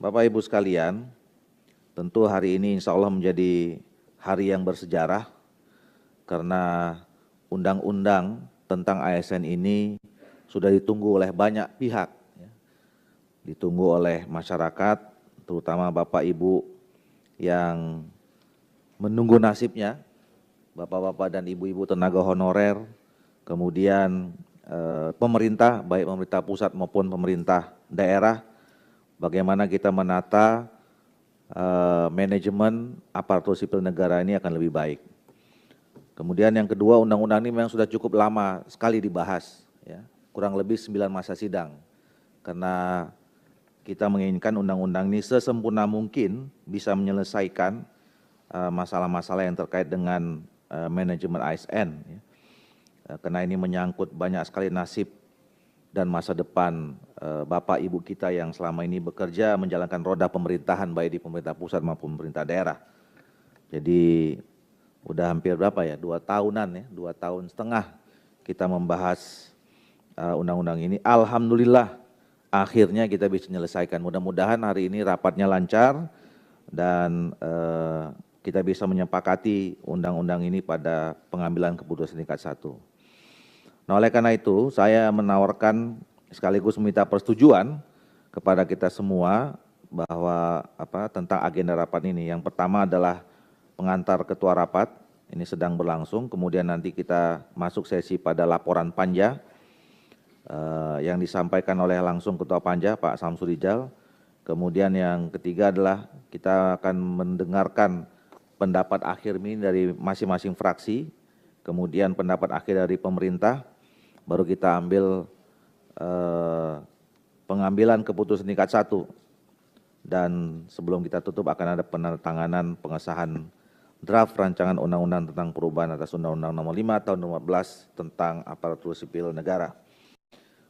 Bapak Ibu sekalian, tentu hari ini insya Allah menjadi hari yang bersejarah karena undang-undang tentang ASN ini sudah ditunggu oleh banyak pihak, ditunggu oleh masyarakat, terutama Bapak Ibu yang menunggu nasibnya, Bapak-bapak dan Ibu-ibu tenaga honorer, kemudian pemerintah, baik pemerintah pusat maupun pemerintah daerah, bagaimana kita menata manajemen aparatur sipil negara ini akan lebih baik. Kemudian yang kedua, undang-undang ini memang sudah cukup lama sekali dibahas, ya, kurang lebih 9 masa sidang, karena kita menginginkan undang-undang ini sesempurna mungkin bisa menyelesaikan masalah-masalah yang terkait dengan manajemen ASN, ya. Karena ini menyangkut banyak sekali nasib dan masa depan Bapak Ibu kita yang selama ini bekerja menjalankan roda pemerintahan baik di pemerintah pusat maupun pemerintah daerah. Jadi udah hampir berapa ya, 2 tahunan ya, 2 tahun setengah kita membahas undang-undang ini. Alhamdulillah akhirnya kita bisa menyelesaikan. Mudah-mudahan hari ini rapatnya lancar dan kita bisa menyepakati undang-undang ini pada pengambilan keputusan tingkat 1. Nah, oleh karena itu saya menawarkan sekaligus meminta persetujuan kepada kita semua bahwa tentang agenda rapat ini. Yang pertama adalah pengantar ketua rapat, ini sedang berlangsung, kemudian nanti kita masuk sesi pada laporan panja yang disampaikan oleh langsung ketua panja Pak Samsur Rijal. Kemudian yang ketiga adalah kita akan mendengarkan pendapat akhir ini dari masing-masing fraksi, kemudian pendapat akhir dari pemerintah, baru kita ambil pengambilan keputusan tingkat 1. Dan sebelum kita tutup akan ada penandatanganan pengesahan draft rancangan undang-undang tentang perubahan atas Undang-Undang Nomor 5 Tahun 2014 tentang aparatur sipil negara.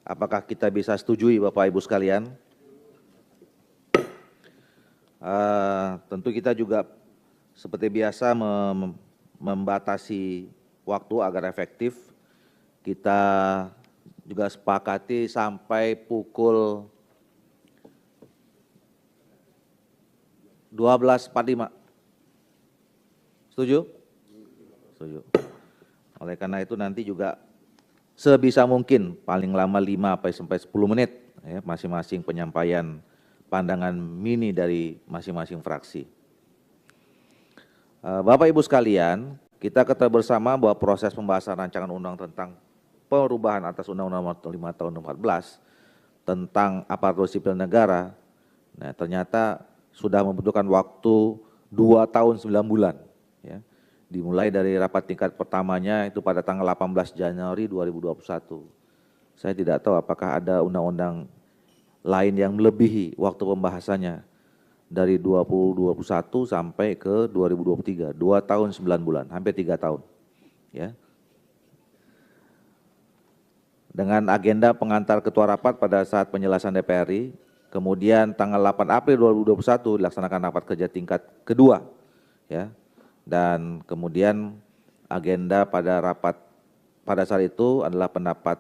Apakah kita bisa setujui Bapak Ibu sekalian? Tentu kita juga seperti biasa membatasi waktu agar efektif. Kita juga sepakati sampai pukul 12.45. Setuju? Setuju. Oleh karena itu nanti juga sebisa mungkin paling lama 5 sampai 10 menit ya, masing-masing penyampaian pandangan mini dari masing-masing fraksi. Bapak Ibu sekalian, kita ketahui bersama bahwa proses pembahasan rancangan undang tentang perubahan atas Undang-Undang Nomor 5 Tahun 2014 tentang aparatur sipil negara, nah ternyata sudah membutuhkan waktu 2 tahun 9 bulan. Ya, dimulai dari rapat tingkat pertamanya itu pada tanggal 18 Januari 2021. Saya tidak tahu apakah ada undang-undang lain yang melebihi waktu pembahasannya dari 2021 sampai ke 2023, 2 tahun 9 bulan, hampir 3 tahun. Ya. Dengan agenda pengantar ketua rapat pada saat penjelasan DPRI, kemudian tanggal 8 April 2021 dilaksanakan rapat kerja tingkat kedua, ya. Dan kemudian agenda pada rapat pada saat itu adalah pendapat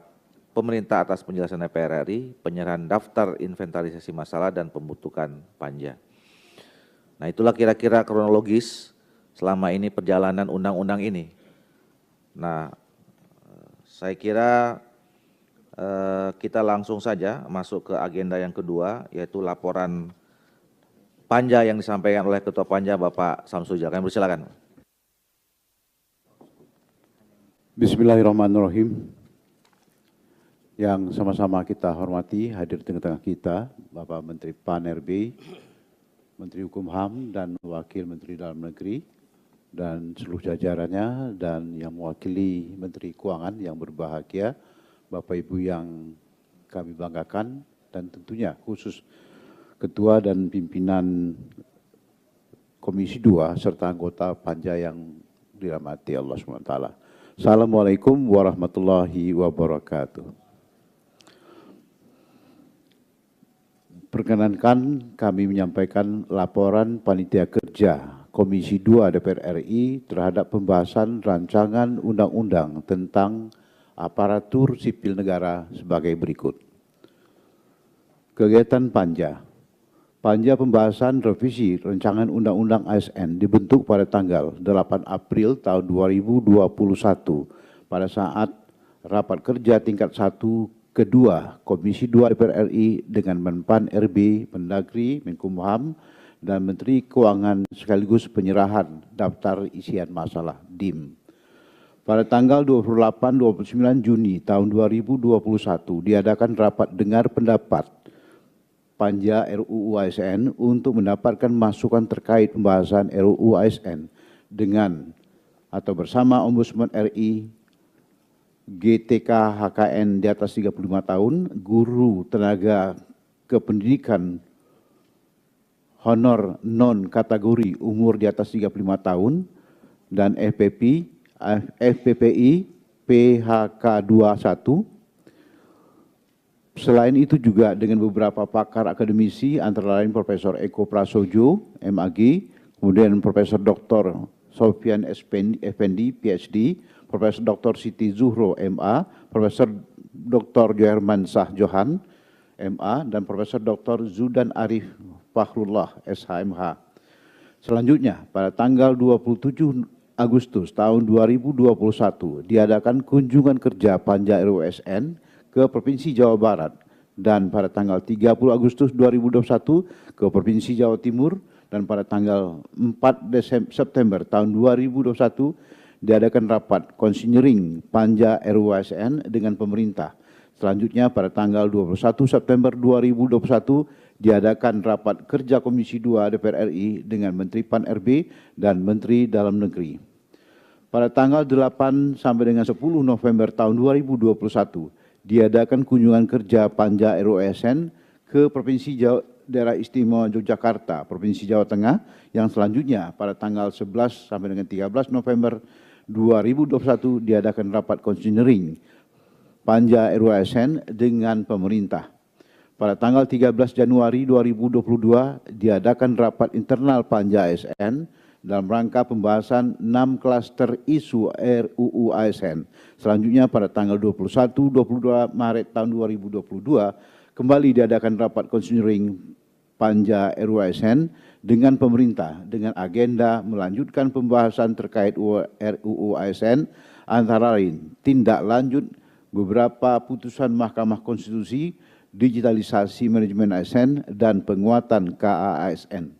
pemerintah atas penjelasan DPR RI, penyerahan daftar inventarisasi masalah dan pembentukan panja. Nah, itulah kira-kira kronologis selama ini perjalanan undang-undang ini. Nah, saya kira kita langsung saja masuk ke agenda yang kedua, yaitu laporan panja yang disampaikan oleh Ketua Panja Bapak Samsur Rijal. Kami persilakan. Bismillahirrahmanirrahim. Yang sama-sama kita hormati, hadir di tengah-tengah kita, Bapak Menteri PAN RB, Menteri Hukum HAM, dan Wakil Menteri Dalam Negeri, dan seluruh jajarannya, dan yang mewakili Menteri Keuangan yang berbahagia, Bapak Ibu yang kami banggakan, dan tentunya khusus Ketua dan Pimpinan Komisi 2 serta anggota Panja yang dirahmati Allah SWT. Assalamualaikum warahmatullahi wabarakatuh. Perkenankan kami menyampaikan laporan Panitia Kerja Komisi 2 DPR RI terhadap pembahasan rancangan undang-undang tentang aparatur sipil negara sebagai berikut. Kegiatan panja. Panja pembahasan revisi Rancangan Undang-Undang ASN dibentuk pada tanggal 8 April tahun 2021 pada saat rapat kerja tingkat 1 kedua Komisi 2 DPR RI dengan Menpan RB, Mendagri, Menkumham, dan Menteri Keuangan sekaligus penyerahan daftar isian masalah DIM. Pada tanggal 28-29 Juni tahun 2021 diadakan rapat dengar pendapat Panja RUU ASN untuk mendapatkan masukan terkait pembahasan RUU ASN dengan atau bersama Ombudsman RI, GTK HKN di atas 35 tahun, guru tenaga kependidikan honor non kategori umur di atas 35 tahun, dan FPPI PHK 21. Selain itu juga dengan beberapa pakar akademisi antara lain Profesor Eko Prasojo, MAG, kemudian Profesor Dr. Sofian Effendi, PhD, Profesor Dr. Siti Zuhro, MA, Profesor Dr. Joherman Shah Johan, MA, dan Profesor Dr. Zudan Arif Fakhrullah, SHMH. Selanjutnya, pada tanggal 27 Agustus tahun 2021 diadakan kunjungan kerja Panja RUU ASN ke Provinsi Jawa Barat, dan pada tanggal 30 Agustus 2021 ke Provinsi Jawa Timur, dan pada tanggal 4 September tahun 2021 diadakan rapat konsinyering Panja RUU ASN dengan pemerintah. Selanjutnya pada tanggal 21 September 2021 diadakan rapat kerja Komisi 2 DPR RI dengan Menteri Pan RB dan Menteri Dalam Negeri. Pada tanggal 8 sampai dengan 10 November tahun 2021 diadakan kunjungan kerja Panja RUU ASN ke Provinsi Daerah Istimewa Yogyakarta, Provinsi Jawa Tengah, yang selanjutnya pada tanggal 11 sampai dengan 13 November 2021 diadakan rapat konsinyering Panja RUU ASN dengan pemerintah. Pada tanggal 13 Januari 2022 diadakan rapat internal Panja ASN dalam rangka pembahasan 6 klaster isu RUU ASN. Selanjutnya pada tanggal 21-22 Maret tahun 2022 kembali diadakan rapat konsinyering Panja RUU ASN dengan pemerintah dengan agenda melanjutkan pembahasan terkait RUU ASN antara lain tindak lanjut beberapa putusan Mahkamah Konstitusi, digitalisasi manajemen ASN, dan penguatan KAASN.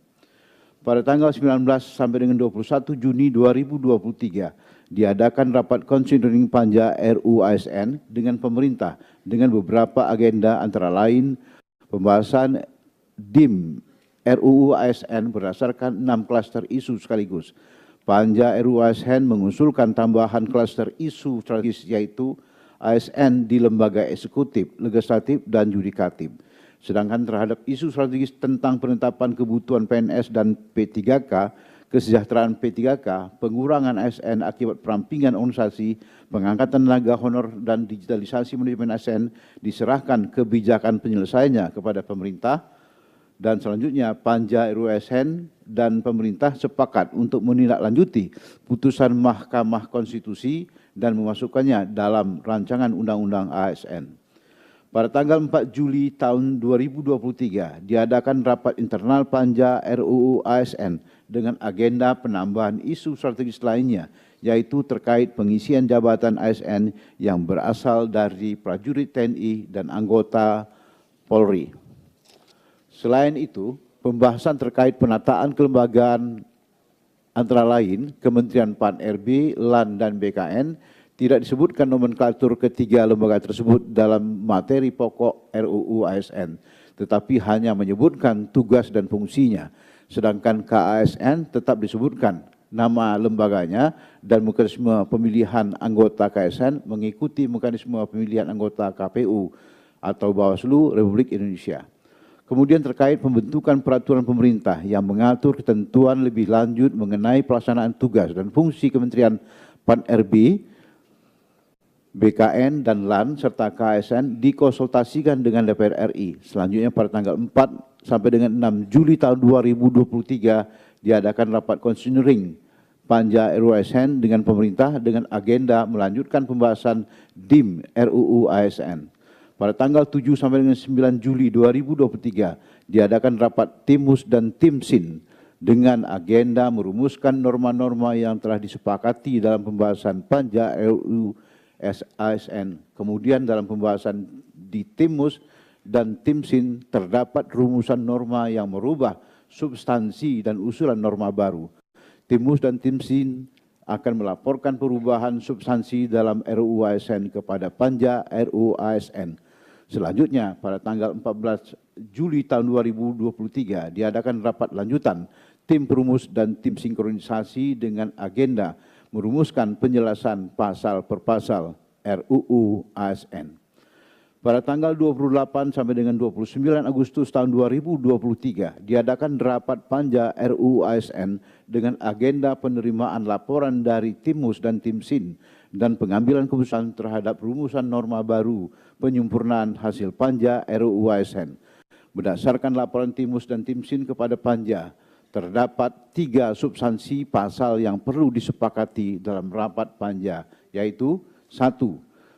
Pada tanggal 19 sampai dengan 21 Juni 2023 diadakan rapat konsinyering Panja RUU ASN dengan pemerintah dengan beberapa agenda antara lain pembahasan DIM RUU ASN berdasarkan 6 klaster isu sekaligus. Panja RUU ASN mengusulkan tambahan klaster isu strategis yaitu ASN di lembaga eksekutif, legislatif, dan yudikatif. Sedangkan terhadap isu strategis tentang penetapan kebutuhan PNS dan P3K, kesejahteraan P3K, pengurangan ASN akibat perampingan organisasi, pengangkatan tenaga honor, dan digitalisasi manajemen ASN diserahkan kebijakan penyelesaiannya kepada pemerintah. Dan selanjutnya Panja RUU ASN dan pemerintah sepakat untuk menindaklanjuti putusan Mahkamah Konstitusi dan memasukkannya dalam rancangan Undang-Undang ASN. Pada tanggal 4 Juli tahun 2023 diadakan rapat internal Panja RUU ASN dengan agenda penambahan isu strategis lainnya, yaitu terkait pengisian jabatan ASN yang berasal dari prajurit TNI dan anggota Polri. Selain itu, pembahasan terkait penataan kelembagaan antara lain Kementerian Pan RB, LAN, dan BKN. Tidak disebutkan nomenklatur ketiga lembaga tersebut dalam materi pokok RUU ASN, tetapi hanya menyebutkan tugas dan fungsinya. Sedangkan KASN tetap disebutkan nama lembaganya dan mekanisme pemilihan anggota KASN mengikuti mekanisme pemilihan anggota KPU atau Bawaslu Republik Indonesia. Kemudian terkait pembentukan peraturan pemerintah yang mengatur ketentuan lebih lanjut mengenai pelaksanaan tugas dan fungsi Kementerian Pan RB, BKN, dan LAN, serta KASN dikonsultasikan dengan DPR RI. Selanjutnya pada tanggal 4 sampai dengan 6 Juli tahun 2023 diadakan rapat konsinyering Panja RUU ASN dengan pemerintah dengan agenda melanjutkan pembahasan DIM RUU ASN. Pada tanggal 7 sampai dengan 9 Juli 2023 diadakan rapat Timus dan Timsin dengan agenda merumuskan norma-norma yang telah disepakati dalam pembahasan Panja RUU ASN. Kemudian dalam pembahasan di Timus dan Timsin terdapat rumusan norma yang merubah substansi dan usulan norma baru. Timus dan Timsin akan melaporkan perubahan substansi dalam RUU ASN kepada Panja RUU ASN. Selanjutnya, pada tanggal 14 Juli tahun 2023 diadakan rapat lanjutan tim perumus dan tim sinkronisasi dengan agenda merumuskan penjelasan pasal per pasal RUU ASN. Pada tanggal 28 sampai dengan 29 Agustus tahun 2023 diadakan rapat Panja RUU ASN dengan agenda penerimaan laporan dari Timus dan Timsin dan pengambilan keputusan terhadap rumusan norma baru penyempurnaan hasil Panja RUU ASN. Berdasarkan laporan Timus dan Timsin kepada Panja, terdapat 3 substansi pasal yang perlu disepakati dalam rapat Panja, yaitu 1.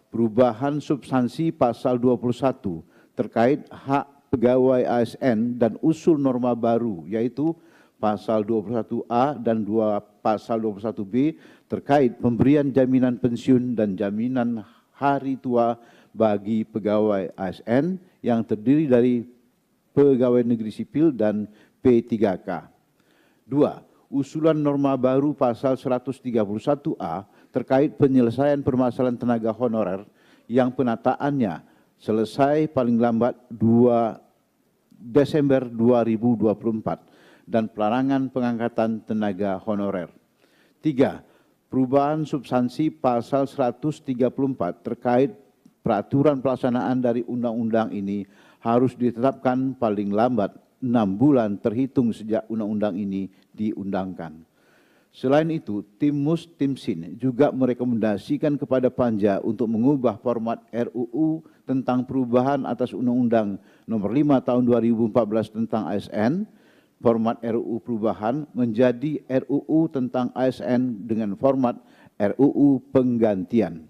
Perubahan substansi pasal 21 terkait hak pegawai ASN dan usul norma baru, yaitu pasal 21A dan pasal 21B terkait pemberian jaminan pensiun dan jaminan hari tua bagi pegawai ASN yang terdiri dari pegawai negeri sipil dan P3K. 2. Usulan norma baru pasal 131A terkait penyelesaian permasalahan tenaga honorer yang penataannya selesai paling lambat 2 Desember 2024 dan pelarangan pengangkatan tenaga honorer. 3. Perubahan substansi pasal 134 terkait peraturan pelaksanaan dari undang-undang ini harus ditetapkan paling lambat 6 bulan terhitung sejak undang-undang ini diundangkan. Selain itu, Timus Timsin juga merekomendasikan kepada Panja untuk mengubah format RUU tentang perubahan atas Undang-Undang Nomor 5 Tahun 2014 tentang ASN, format RUU perubahan menjadi RUU tentang ASN dengan format RUU penggantian.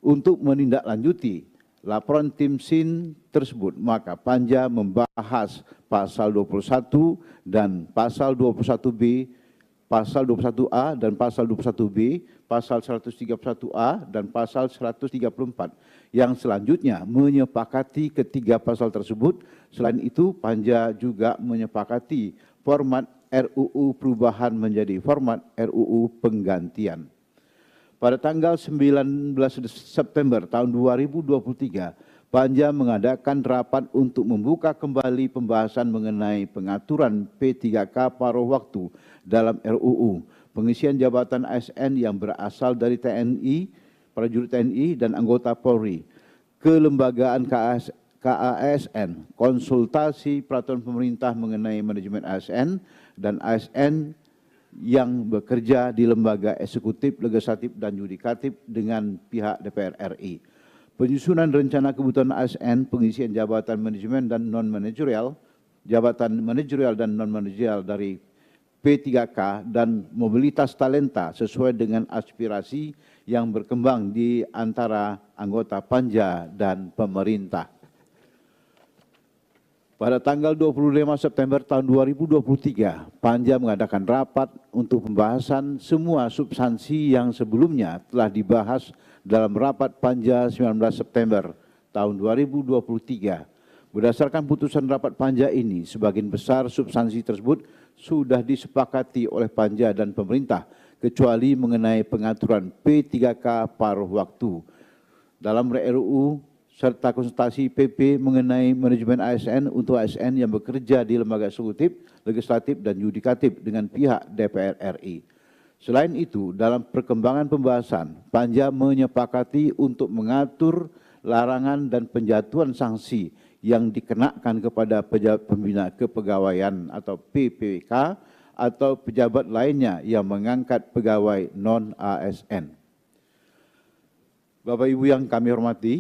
Untuk menindaklanjuti laporan Timsin tersebut, maka Panja membahas pasal 21 dan pasal 21B, pasal 21A dan pasal 21B, pasal 131A dan pasal 134 yang selanjutnya menyepakati ketiga pasal tersebut. Selain itu, Panja juga menyepakati format RUU perubahan menjadi format RUU penggantian. Pada tanggal 19 September tahun 2023, Panja mengadakan rapat untuk membuka kembali pembahasan mengenai pengaturan P3K paruh waktu dalam RUU, pengisian jabatan ASN yang berasal dari TNI, prajurit TNI dan anggota Polri, kelembagaan KASN, konsultasi peraturan pemerintah mengenai manajemen ASN dan ASN yang bekerja di lembaga eksekutif, legislatif dan yudikatif dengan pihak DPR RI. Penyusunan rencana kebutuhan ASN, pengisian jabatan manajemen dan non-manajerial, jabatan manajerial dan non-manajerial dari P3K dan mobilitas talenta sesuai dengan aspirasi yang berkembang di antara anggota Panja dan pemerintah. Pada tanggal 25 September tahun 2023, Panja mengadakan rapat untuk pembahasan semua substansi yang sebelumnya telah dibahas dalam rapat Panja 19 September tahun 2023. Berdasarkan putusan rapat Panja ini, sebagian besar substansi tersebut sudah disepakati oleh Panja dan pemerintah, kecuali mengenai pengaturan P3K paruh waktu. Dalam RUU serta konsultasi PP mengenai manajemen ASN untuk ASN yang bekerja di lembaga eksekutif, legislatif, dan yudikatif dengan pihak DPR RI. Selain itu, dalam perkembangan pembahasan, Panja menyepakati untuk mengatur larangan dan penjatuhan sanksi yang dikenakan kepada pejabat pembina kepegawaian atau PPK atau pejabat lainnya yang mengangkat pegawai non-ASN. Bapak Ibu yang kami hormati,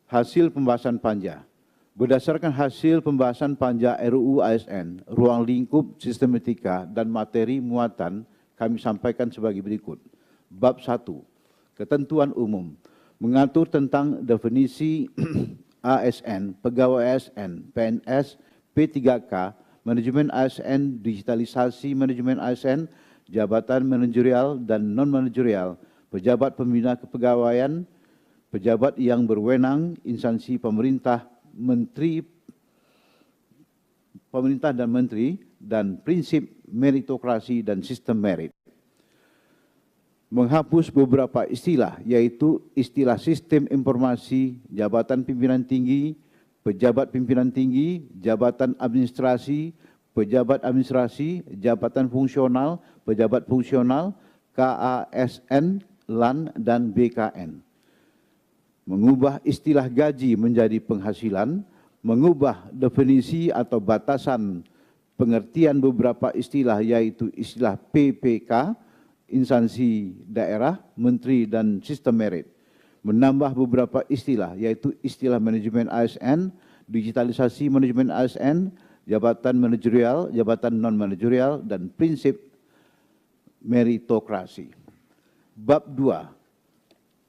hasil pembahasan Panja. Berdasarkan hasil pembahasan Panja RUU ASN, ruang lingkup sistematika dan materi muatan kami sampaikan sebagai berikut. Bab 1, ketentuan umum, mengatur tentang definisi ASN, pegawai ASN, PNS, P3K, manajemen ASN, digitalisasi manajemen ASN, jabatan manajerial dan non-manajerial, pejabat pembina kepegawaian, pejabat yang berwenang, instansi pemerintah, pemerintah dan menteri, dan prinsip meritokrasi dan sistem merit. Menghapus beberapa istilah, yaitu istilah sistem informasi, jabatan pimpinan tinggi, pejabat pimpinan tinggi, jabatan administrasi, pejabat administrasi, jabatan fungsional, pejabat fungsional, KASN, LAN, dan BKN. Mengubah istilah gaji menjadi penghasilan, mengubah definisi atau batasan pengertian beberapa istilah, yaitu istilah PPK, instansi daerah, menteri, dan sistem merit. Menambah beberapa istilah, yaitu istilah manajemen ASN, digitalisasi manajemen ASN, jabatan manajerial, jabatan non-manajerial, dan prinsip meritokrasi. Bab 2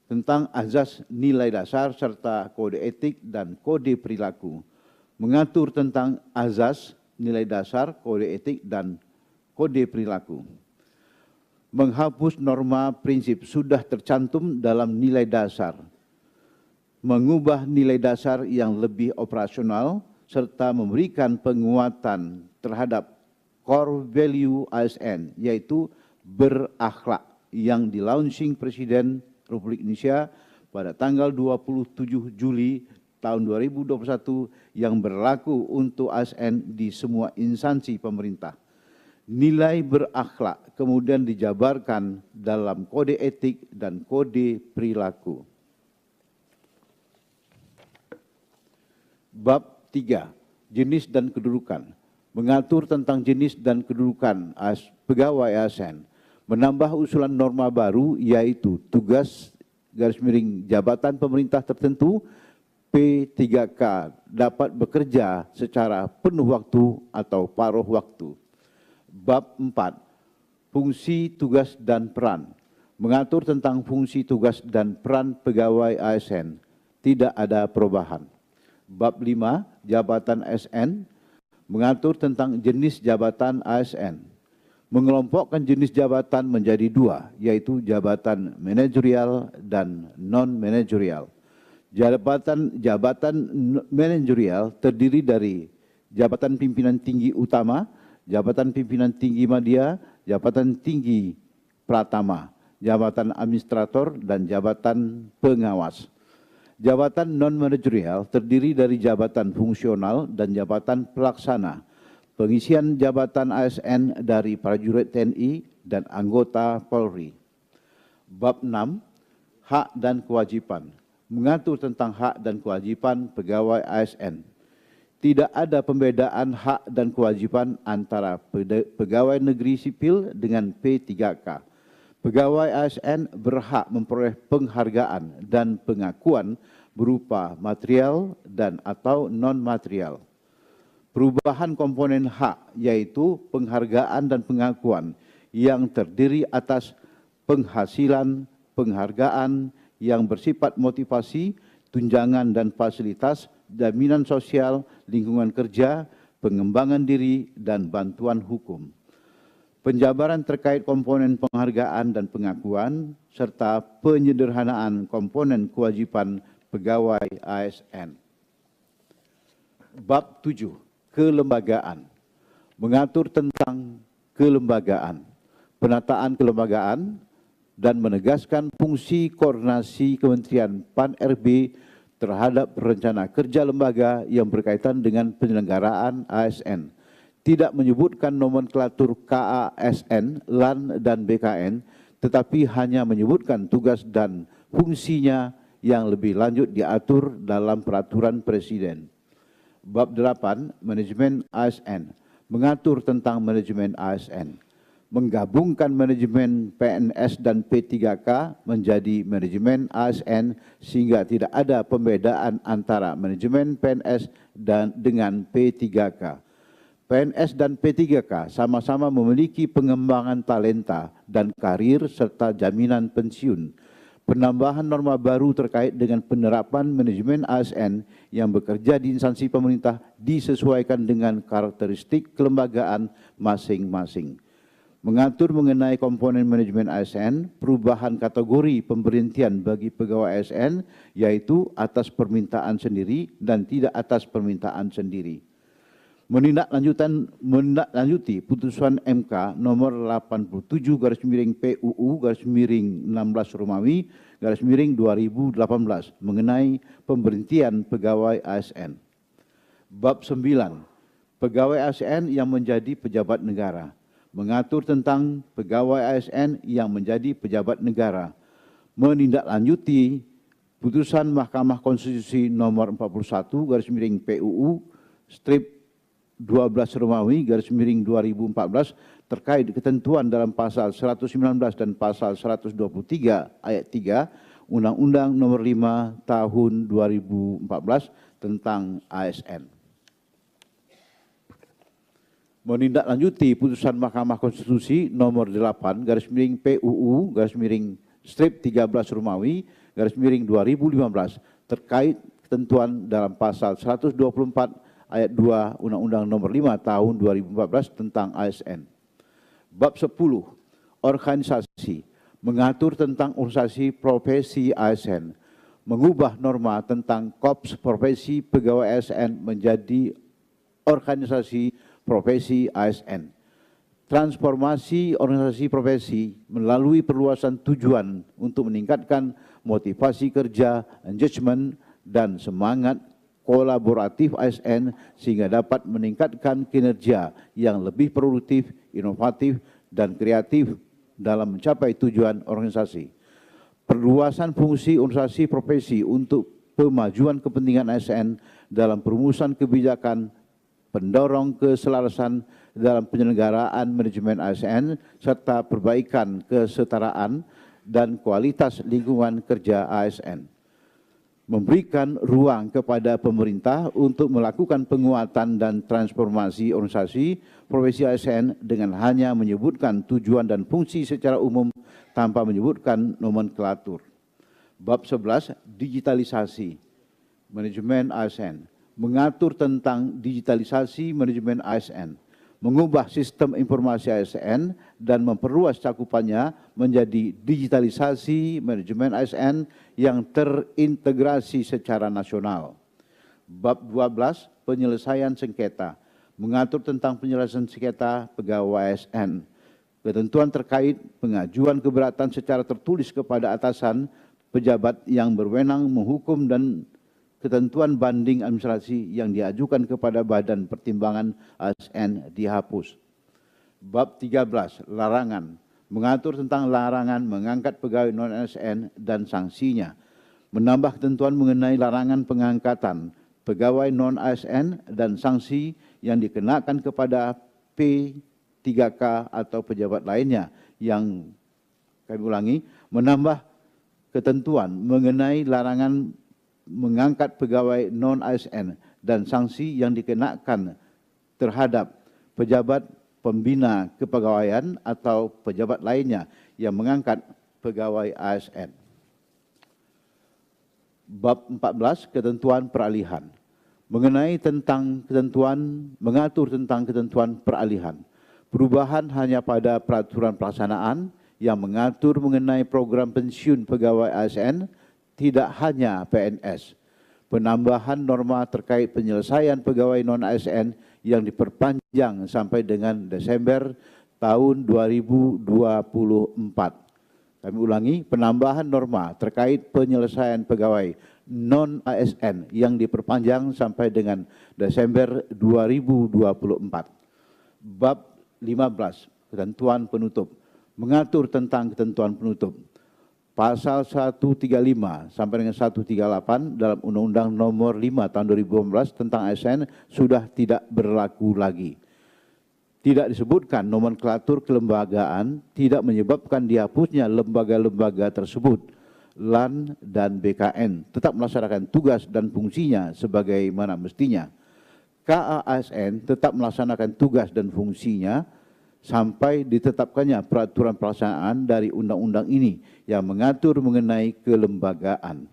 tentang azas nilai dasar serta kode etik dan kode perilaku, mengatur tentang azas nilai dasar, kode etik, dan kode perilaku. Menghapus norma prinsip sudah tercantum dalam nilai dasar, mengubah nilai dasar yang lebih operasional, serta memberikan penguatan terhadap core value ASN, yaitu berakhlak, yang dilaunching Presiden Republik Indonesia pada tanggal 27 Juli tahun 2021 yang berlaku untuk ASN di semua instansi pemerintah. Nilai berakhlak kemudian dijabarkan dalam kode etik dan kode perilaku. Bab 3, jenis dan kedudukan, mengatur tentang jenis dan kedudukan pegawai ASN, menambah usulan norma baru, yaitu tugas jabatan pemerintah tertentu P3K dapat bekerja secara penuh waktu atau paruh waktu. Bab 4, fungsi, tugas, dan peran, mengatur tentang fungsi, tugas, dan peran pegawai ASN, tidak ada perubahan. Bab 5, jabatan ASN, mengatur tentang jenis jabatan ASN, mengelompokkan jenis jabatan menjadi dua, yaitu jabatan manajerial dan non-manajerial. Jabatan manajerial terdiri dari jabatan pimpinan tinggi utama, jabatan pimpinan tinggi media, jabatan tinggi pratama, jabatan administrator, dan jabatan pengawas. Jabatan non-manajerial terdiri dari jabatan fungsional dan jabatan pelaksana. Pengisian jabatan ASN dari prajurit TNI dan anggota Polri. Bab 6, hak dan kewajiban, mengatur tentang hak dan kewajiban pegawai ASN. Tidak ada pembedaan hak dan kewajiban antara pegawai negeri sipil dengan P3K. Pegawai ASN berhak memperoleh penghargaan dan pengakuan berupa material dan atau non-material. Perubahan komponen hak, yaitu penghargaan dan pengakuan yang terdiri atas penghasilan, penghargaan yang bersifat motivasi, tunjangan dan fasilitas, jaminan sosial, lingkungan kerja, pengembangan diri, dan bantuan hukum. Penjabaran terkait komponen penghargaan dan pengakuan, serta penyederhanaan komponen kewajiban pegawai ASN. Bab 7, kelembagaan, mengatur tentang kelembagaan, penataan kelembagaan, dan menegaskan fungsi koordinasi Kementerian PAN-RB terhadap rencana kerja lembaga yang berkaitan dengan penyelenggaraan ASN. Tidak menyebutkan nomenklatur KASN, LAN, dan BKN, tetapi hanya menyebutkan tugas dan fungsinya yang lebih lanjut diatur dalam peraturan Presiden. Bab 8, manajemen ASN, mengatur tentang manajemen ASN. Menggabungkan manajemen PNS dan P3K menjadi manajemen ASN sehingga tidak ada pembedaan antara manajemen PNS dengan P3K. PNS dan P3K sama-sama memiliki pengembangan talenta dan karir serta jaminan pensiun. penambahan norma baru terkait dengan penerapan manajemen ASN yang bekerja di instansi pemerintah disesuaikan dengan karakteristik kelembagaan masing-masing. Mengatur mengenai komponen manajemen ASN, perubahan kategori pemberhentian bagi pegawai ASN, yaitu atas permintaan sendiri dan tidak atas permintaan sendiri. Menindaklanjuti putusan MK nomor 87 PUU 16 Romawi 2018 mengenai pemberhentian pegawai ASN. Bab 9. Pegawai ASN yang menjadi pejabat negara. Mengatur tentang pegawai ASN yang menjadi pejabat negara. Menindaklanjuti putusan Mahkamah Konstitusi nomor 41 PUU 12 Romawi 2014 terkait ketentuan dalam pasal 119 dan pasal 123 ayat 3 Undang-Undang nomor 5 tahun 2014 tentang ASN. Menindaklanjuti putusan Mahkamah Konstitusi nomor 8 PUU 13 Romawi 2015 terkait ketentuan dalam pasal 124 ayat 2 Undang-Undang nomor 5 tahun 2014 tentang ASN. Bab 10. Organisasi. Mengatur tentang organisasi profesi ASN. Mengubah norma tentang Korps Profesi Pegawai ASN menjadi organisasi profesi ASN. Transformasi organisasi profesi melalui perluasan tujuan untuk meningkatkan motivasi kerja, engagement, dan semangat kolaboratif ASN sehingga dapat meningkatkan kinerja yang lebih produktif, inovatif, dan kreatif dalam mencapai tujuan organisasi. Perluasan fungsi organisasi profesi untuk pemajuan kepentingan ASN dalam perumusan kebijakan, pendorong keselarasan dalam penyelenggaraan manajemen ASN, serta perbaikan kesetaraan dan kualitas lingkungan kerja ASN. Memberikan ruang kepada pemerintah untuk melakukan penguatan dan transformasi organisasi profesi ASN dengan hanya menyebutkan tujuan dan fungsi secara umum tanpa menyebutkan nomenklatur. Bab 11. Digitalisasi manajemen ASN. Mengatur tentang digitalisasi manajemen ASN. Mengubah sistem informasi ASN dan memperluas cakupannya menjadi digitalisasi manajemen ASN yang terintegrasi secara nasional. Bab 12. Penyelesaian sengketa. Mengatur tentang penyelesaian sengketa pegawai ASN. Ketentuan terkait pengajuan keberatan secara tertulis kepada atasan, pejabat yang berwenang menghukum dan ketentuan banding administrasi yang diajukan kepada Badan Pertimbangan ASN dihapus. Bab 13. Larangan. Mengatur tentang larangan mengangkat pegawai non-ASN dan sanksinya. Menambah ketentuan mengenai larangan pengangkatan pegawai non-ASN dan sanksi yang dikenakan kepada P3K atau pejabat lainnya yang, kami ulangi, menambah ketentuan mengenai larangan mengangkat pegawai non-ASN dan sanksi yang dikenakan terhadap pejabat pembina kepegawaian atau pejabat lainnya yang mengangkat pegawai ASN. Bab 14. Ketentuan peralihan. Mengatur tentang ketentuan peralihan. Perubahan hanya pada peraturan pelaksanaan yang mengatur mengenai program pensiun pegawai ASN, tidak hanya PNS. Penambahan norma terkait penyelesaian pegawai non-ASN yang diperpanjang sampai dengan Desember tahun 2024. Kami ulangi, penambahan norma terkait penyelesaian pegawai non-ASN yang diperpanjang sampai dengan Desember 2024. Bab 15. Ketentuan penutup. Mengatur tentang ketentuan penutup. Pasal 135 sampai dengan 138 dalam Undang-Undang nomor 5 tahun 2018 tentang ASN sudah tidak berlaku lagi. Tidak disebutkan nomenklatur kelembagaan, tidak menyebabkan dihapusnya lembaga-lembaga tersebut. LAN dan BKN tetap melaksanakan tugas dan fungsinya sebagaimana mestinya. KASN tetap melaksanakan tugas dan fungsinya sampai ditetapkannya peraturan pelaksanaan dari undang-undang ini yang mengatur mengenai kelembagaan.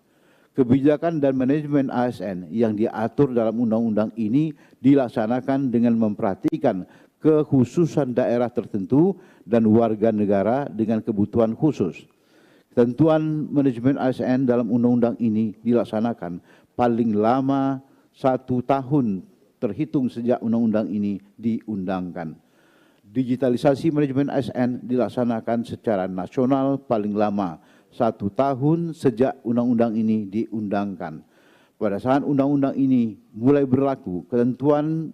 Kebijakan dan manajemen ASN yang diatur dalam undang-undang ini dilaksanakan dengan memperhatikan kekhususan daerah tertentu dan warga negara dengan kebutuhan khusus. Ketentuan manajemen ASN dalam undang-undang ini dilaksanakan paling lama 1 tahun terhitung sejak undang-undang ini diundangkan. Digitalisasi manajemen ASN dilaksanakan secara nasional paling lama 1 tahun sejak undang-undang ini diundangkan. Pada saat undang-undang ini mulai berlaku, ketentuan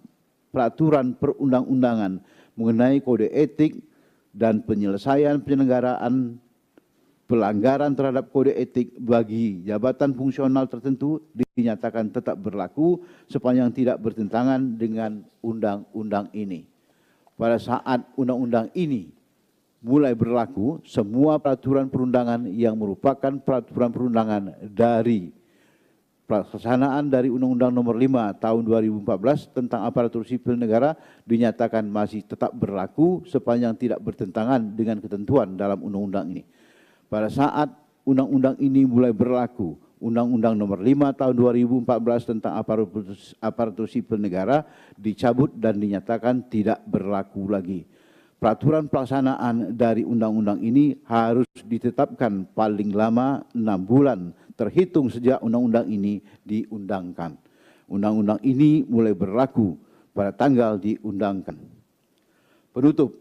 peraturan perundang-undangan mengenai kode etik dan penyelesaian penyelenggaraan pelanggaran terhadap kode etik bagi jabatan fungsional tertentu dinyatakan tetap berlaku sepanjang tidak bertentangan dengan undang-undang ini. Pada saat undang-undang ini mulai berlaku, semua peraturan perundangan yang merupakan peraturan perundangan dari pelaksanaan dari Undang-Undang Nomor 5 Tahun 2014 tentang aparatur sipil negara dinyatakan masih tetap berlaku sepanjang tidak bertentangan dengan ketentuan dalam undang-undang ini. Pada saat undang-undang ini mulai berlaku, Undang-Undang Nomor 5 Tahun 2014 tentang aparatur sipil negara dicabut dan dinyatakan tidak berlaku lagi. Peraturan pelaksanaan dari undang-undang ini harus ditetapkan paling lama 6 bulan terhitung sejak undang-undang ini diundangkan. Undang-undang ini mulai berlaku pada tanggal diundangkan. Penutup,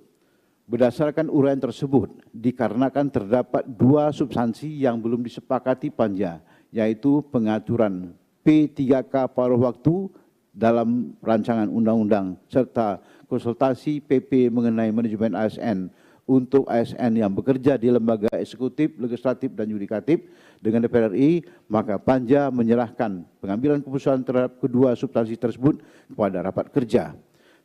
berdasarkan uraian tersebut dikarenakan terdapat 2 substansi yang belum disepakati Panja, yaitu pengaturan P3K paruh waktu dalam rancangan undang-undang serta konsultasi PP mengenai manajemen ASN untuk ASN yang bekerja di lembaga eksekutif, legislatif, dan yudikatif dengan DPR RI, maka Panja menyerahkan pengambilan keputusan terhadap kedua substansi tersebut kepada rapat kerja.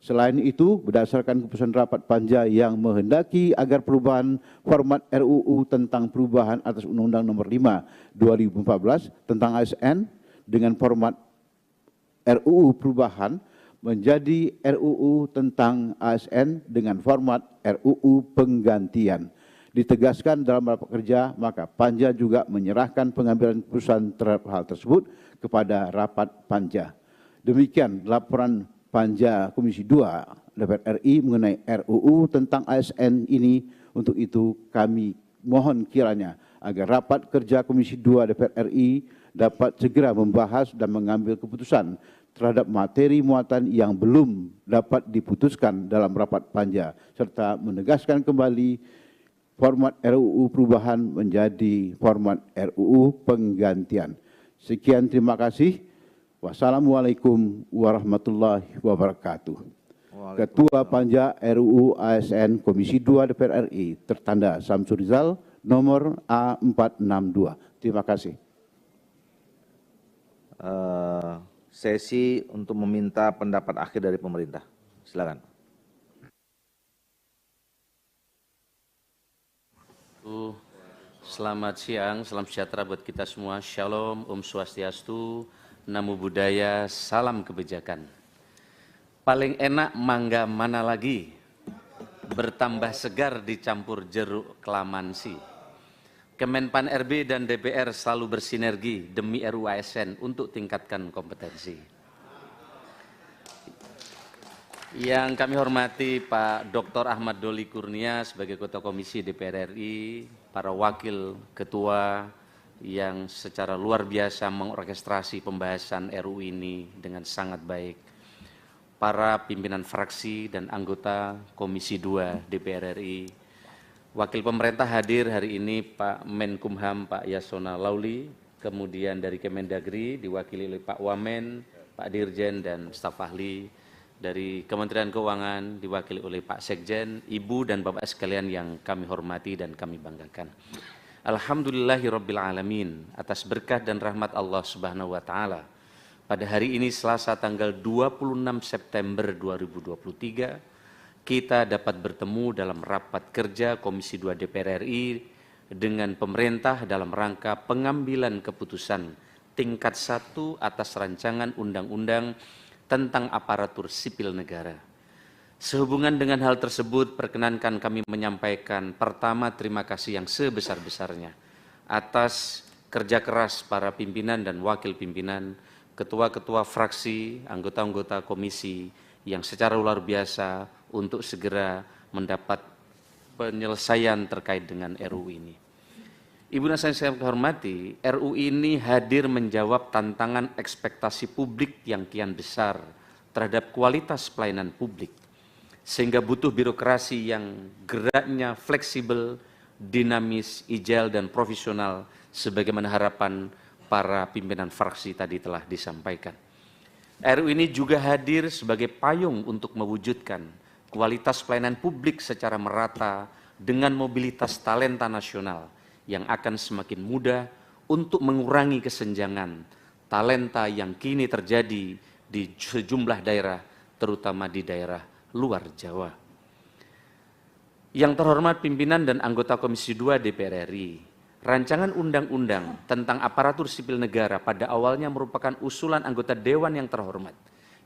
Selain itu, berdasarkan keputusan rapat Panja yang menghendaki agar perubahan format RUU tentang perubahan atas Undang-Undang Nomor 5 2014 tentang ASN dengan format RUU perubahan menjadi RUU tentang ASN dengan format RUU penggantian. Ditegaskan dalam rapat kerja, maka Panja juga menyerahkan pengambilan keputusan terhadap hal tersebut kepada rapat Panja. Demikian laporan Panja Komisi 2 DPR RI mengenai RUU tentang ASN ini. Untuk itu kami mohon kiranya agar rapat kerja Komisi 2 DPR RI dapat segera membahas dan mengambil keputusan terhadap materi muatan yang belum dapat diputuskan dalam rapat Panja, serta menegaskan kembali format RUU perubahan menjadi format RUU penggantian. Sekian, terima kasih. Wassalamualaikum warahmatullahi wabarakatuh. Ketua Panja RUU ASN Komisi 2 DPR RI tertanda Samsul Rizal nomor A462. Terima kasih. Sesi untuk meminta pendapat akhir dari pemerintah. Silakan. Selamat siang, salam sejahtera buat kita semua. Shalom, Om Swastiastu, Namo Buddhaya, salam kebijakan. Paling enak mangga mana lagi, bertambah segar dicampur jeruk kelamansi. Kemenpan RB dan DPR selalu bersinergi demi RUU ASN untuk tingkatkan kompetensi. Yang kami hormati Pak Dr. Ahmad Doli Kurnia sebagai Ketua Komisi DPR RI, para wakil ketua yang secara luar biasa mengorkestrasi pembahasan RUU ini dengan sangat baik, para pimpinan fraksi dan anggota Komisi 2 DPR RI, wakil pemerintah hadir hari ini Pak Menkumham Pak Yasona Lauli, kemudian dari Kemendagri diwakili oleh Pak Wamen, Pak Dirjen dan staf ahli, dari Kementerian Keuangan diwakili oleh Pak Sekjen, Ibu dan Bapak sekalian yang kami hormati dan kami banggakan. Alhamdulillahirabbil alamin, atas berkah dan rahmat Allah Subhanahu wa taala. Pada hari ini Selasa tanggal 26 September 2023 kita dapat bertemu dalam rapat kerja Komisi 2 DPR RI dengan pemerintah dalam rangka pengambilan keputusan tingkat 1 atas rancangan undang-undang tentang aparatur sipil negara. Sehubungan dengan hal tersebut, perkenankan kami menyampaikan pertama terima kasih yang sebesar-besarnya atas kerja keras para pimpinan dan wakil pimpinan, ketua-ketua fraksi, anggota-anggota komisi yang secara luar biasa untuk segera mendapat penyelesaian terkait dengan RUU ini. Ibu dan saya hormati, RUU ini hadir menjawab tantangan ekspektasi publik yang kian besar terhadap kualitas pelayanan publik, sehingga butuh birokrasi yang geraknya fleksibel, dinamis, agile, dan profesional sebagaimana harapan para pimpinan fraksi tadi telah disampaikan. RUU ini juga hadir sebagai payung untuk mewujudkan kualitas pelayanan publik secara merata dengan mobilitas talenta nasional yang akan semakin mudah untuk mengurangi kesenjangan talenta yang kini terjadi di sejumlah daerah, terutama di daerah luar Jawa. Yang terhormat pimpinan dan anggota Komisi 2 DPR RI, rancangan undang-undang tentang aparatur sipil negara pada awalnya merupakan usulan anggota Dewan yang terhormat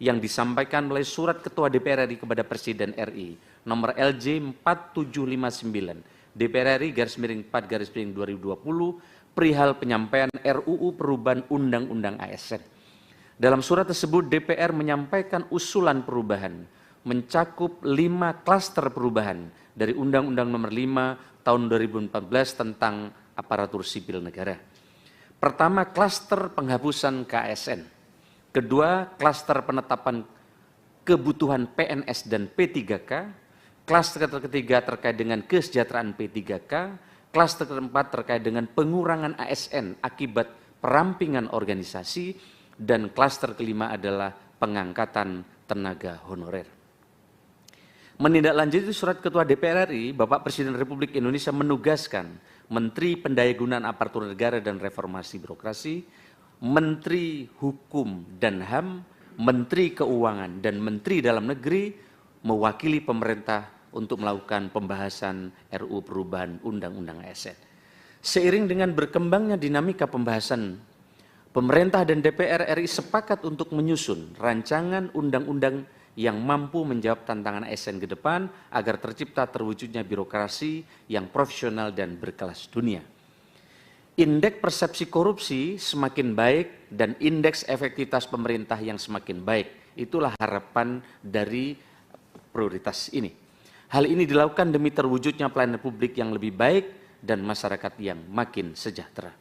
yang disampaikan melalui surat Ketua DPR RI kepada Presiden RI nomor LJ 4759 DPR RI /4/2020 perihal penyampaian RUU perubahan Undang-Undang ASN. Dalam surat tersebut DPR menyampaikan usulan perubahan mencakup 5 klaster perubahan dari Undang-Undang Nomor 5 Tahun 2014 tentang aparatur sipil negara. Pertama, klaster penghapusan KASN. Kedua, klaster penetapan kebutuhan PNS dan P3K. Klaster ketiga terkait dengan kesejahteraan P3K. Klaster keempat terkait dengan pengurangan ASN akibat perampingan organisasi. Dan klaster kelima adalah pengangkatan tenaga honorer. Menindaklanjuti surat Ketua DPR RI, Bapak Presiden Republik Indonesia menugaskan Menteri Pendayagunaan Aparatur Negara dan Reformasi Birokrasi, Menteri Hukum dan HAM, Menteri Keuangan dan Menteri Dalam Negeri mewakili pemerintah untuk melakukan pembahasan RUU perubahan Undang-Undang ASN. Seiring dengan berkembangnya dinamika pembahasan, pemerintah dan DPR RI sepakat untuk menyusun rancangan undang-undang yang mampu menjawab tantangan ASN ke depan agar terwujudnya birokrasi yang profesional dan berkelas dunia. Indeks persepsi korupsi semakin baik dan indeks efektivitas pemerintah yang semakin baik. Itulah harapan dari prioritas ini. Hal ini dilakukan demi terwujudnya pelayanan publik yang lebih baik dan masyarakat yang makin sejahtera.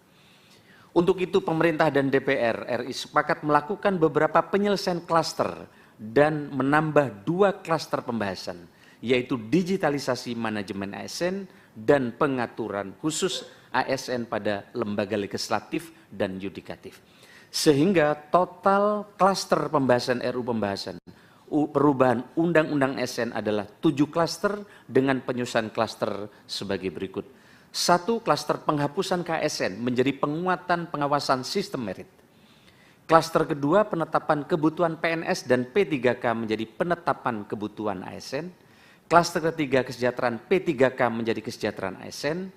Untuk itu pemerintah dan DPR RI sepakat melakukan beberapa penyelesaian klaster dan menambah 2 klaster pembahasan, yaitu digitalisasi manajemen ASN dan pengaturan khusus ASN pada lembaga legislatif dan yudikatif. Sehingga total klaster pembahasan RUU pembahasan perubahan Undang-Undang ASN adalah 7 klaster dengan penyusunan klaster sebagai berikut. 1. Klaster penghapusan KASN menjadi penguatan pengawasan sistem merit. Klaster kedua, penetapan kebutuhan PNS dan P3K menjadi penetapan kebutuhan ASN. Klaster ketiga, kesejahteraan P3K menjadi kesejahteraan ASN.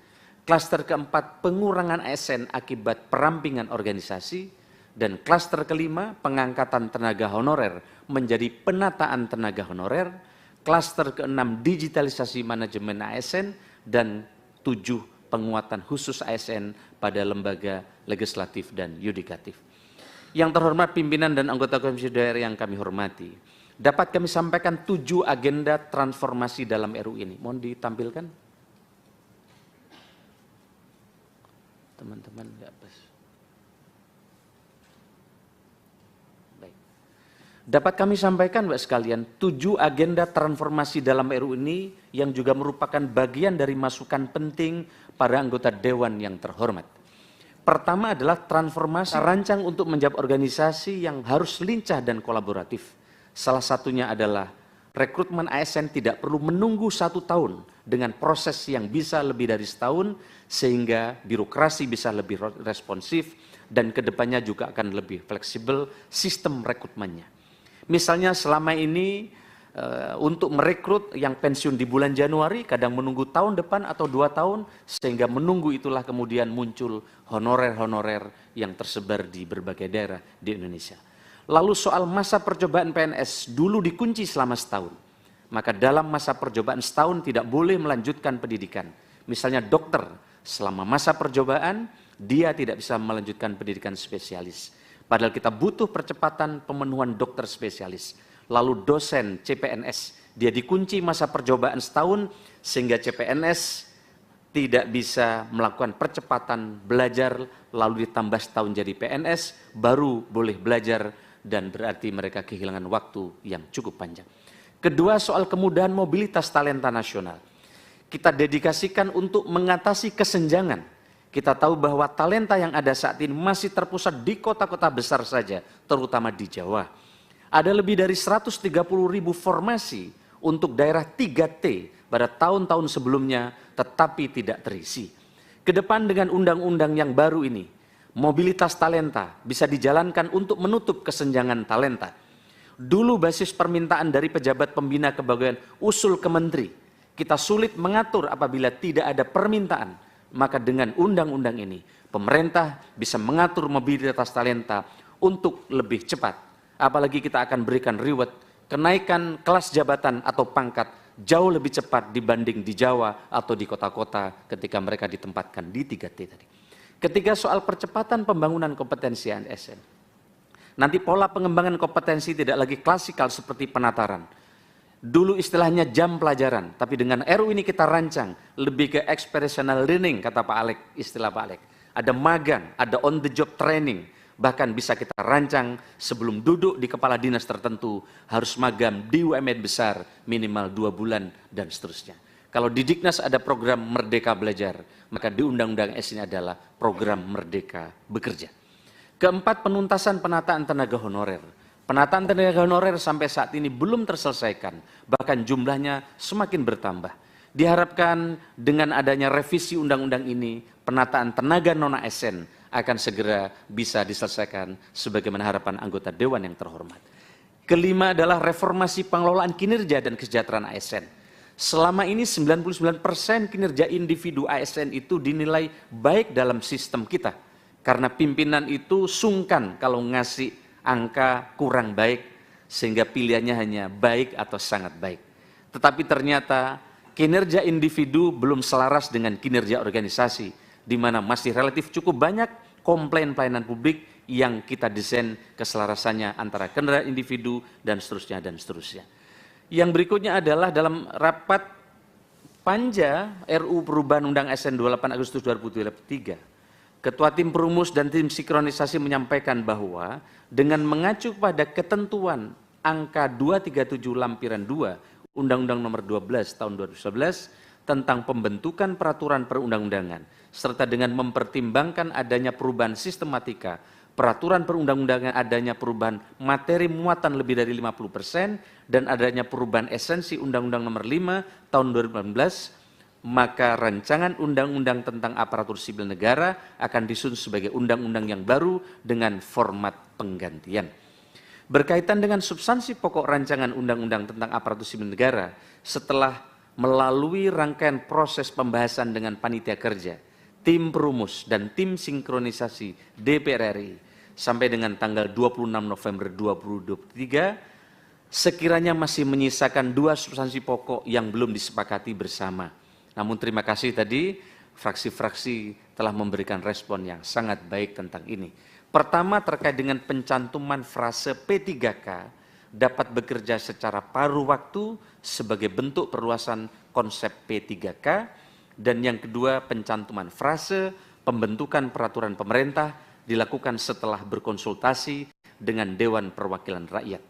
Klaster keempat, pengurangan ASN akibat perampingan organisasi. Dan klaster kelima, pengangkatan tenaga honorer menjadi penataan tenaga honorer. Klaster keenam, digitalisasi manajemen ASN. Dan 7, penguatan khusus ASN pada lembaga legislatif dan yudikatif. Yang terhormat pimpinan dan anggota Komisi Daerah yang kami hormati, dapat kami sampaikan 7 agenda transformasi dalam RUU ini. Mohon ditampilkan. Teman-teman, enggak pas. Baik. Dapat kami sampaikan, Bapak sekalian, 7 agenda transformasi dalam RUU ini yang juga merupakan bagian dari masukan penting para anggota Dewan yang terhormat. Pertama adalah transformasi rancang untuk menjawab organisasi yang harus lincah dan kolaboratif. Salah satunya adalah rekrutmen ASN tidak perlu menunggu 1 tahun dengan proses yang bisa lebih dari setahun sehingga birokrasi bisa lebih responsif dan kedepannya juga akan lebih fleksibel sistem rekrutmennya. Misalnya selama ini untuk merekrut yang pensiun di bulan Januari kadang menunggu tahun depan atau 2 tahun sehingga menunggu itulah kemudian muncul honorer-honorer yang tersebar di berbagai daerah di Indonesia. Lalu soal masa percobaan PNS dulu dikunci selama setahun. maka dalam masa percobaan setahun tidak boleh melanjutkan pendidikan. Misalnya dokter, selama masa percobaan dia tidak bisa melanjutkan pendidikan spesialis. Padahal kita butuh percepatan pemenuhan dokter spesialis. Lalu dosen CPNS, dia dikunci masa percobaan setahun sehingga CPNS tidak bisa melakukan percepatan belajar, lalu ditambah setahun jadi PNS, baru boleh belajar, dan berarti mereka kehilangan waktu yang cukup panjang. Kedua, soal kemudahan mobilitas talenta nasional. Kita dedikasikan untuk mengatasi kesenjangan. Kita tahu bahwa talenta yang ada saat ini masih terpusat di kota-kota besar saja, terutama di Jawa. Ada lebih dari 130.000 formasi untuk daerah 3T pada tahun-tahun sebelumnya, tetapi tidak terisi. Kedepan dengan undang-undang yang baru ini, mobilitas talenta bisa dijalankan untuk menutup kesenjangan talenta. Dulu basis permintaan dari pejabat pembina kepegawaian usul ke menteri, kita sulit mengatur apabila tidak ada permintaan. Maka dengan undang-undang ini, pemerintah bisa mengatur mobilitas talenta untuk lebih cepat. Apalagi kita akan berikan reward, kenaikan kelas jabatan atau pangkat jauh lebih cepat dibanding di Jawa atau di kota-kota ketika mereka ditempatkan di 3T tadi. Ketiga, soal percepatan pembangunan kompetensi ASN. Nanti pola pengembangan kompetensi tidak lagi klasikal seperti penataran. Dulu istilahnya jam pelajaran, tapi dengan RU ini kita rancang lebih ke experiential learning, kata Pak Alek, istilah Pak Alek. Ada magang, ada on the job training, bahkan bisa kita rancang sebelum duduk di kepala dinas tertentu harus magang di UMN besar minimal 2 bulan dan seterusnya. Kalau di Diknas ada program Merdeka Belajar, maka di Undang-Undang S ini adalah program Merdeka Bekerja. Keempat, penuntasan penataan tenaga honorer. Penataan tenaga honorer sampai saat ini belum terselesaikan, bahkan jumlahnya semakin bertambah. Diharapkan dengan adanya revisi undang-undang ini, penataan tenaga non-ASN akan segera bisa diselesaikan sebagaimana harapan anggota Dewan yang terhormat. Kelima adalah reformasi pengelolaan kinerja dan kesejahteraan ASN. Selama ini 99% kinerja individu ASN itu dinilai baik dalam sistem kita. Karena pimpinan itu sungkan kalau ngasih angka kurang baik, sehingga pilihannya hanya baik atau sangat baik. Tetapi ternyata kinerja individu belum selaras dengan kinerja organisasi, di mana masih relatif cukup banyak komplain pelayanan publik yang kita desain keselarasannya antara kinerja individu dan seterusnya dan seterusnya. Yang berikutnya adalah dalam rapat Panja RU Perubahan Undang ASN 28 Agustus 2023, Ketua Tim Perumus dan Tim Sinkronisasi menyampaikan bahwa dengan mengacu pada ketentuan angka 237 lampiran 2 Undang-Undang Nomor 12 Tahun 2011 tentang pembentukan peraturan perundang-undangan, serta dengan mempertimbangkan adanya perubahan sistematika peraturan perundang-undangan, adanya perubahan materi muatan lebih dari 50% dan adanya perubahan esensi Undang-Undang Nomor 5 Tahun 2018, maka rancangan undang-undang tentang aparatur sipil negara akan disusun sebagai undang-undang yang baru dengan format penggantian. Berkaitan dengan substansi pokok rancangan undang-undang tentang aparatur sipil negara, setelah melalui rangkaian proses pembahasan dengan panitia kerja, tim perumus dan tim sinkronisasi DPR RI sampai dengan tanggal 26 November 2023, sekiranya masih menyisakan 2 substansi pokok yang belum disepakati bersama. Namun terima kasih tadi fraksi-fraksi telah memberikan respon yang sangat baik tentang ini. Pertama, terkait dengan pencantuman frase P3K dapat bekerja secara paruh waktu sebagai bentuk perluasan konsep P3K, dan yang kedua, pencantuman frase pembentukan peraturan pemerintah dilakukan setelah berkonsultasi dengan Dewan Perwakilan Rakyat.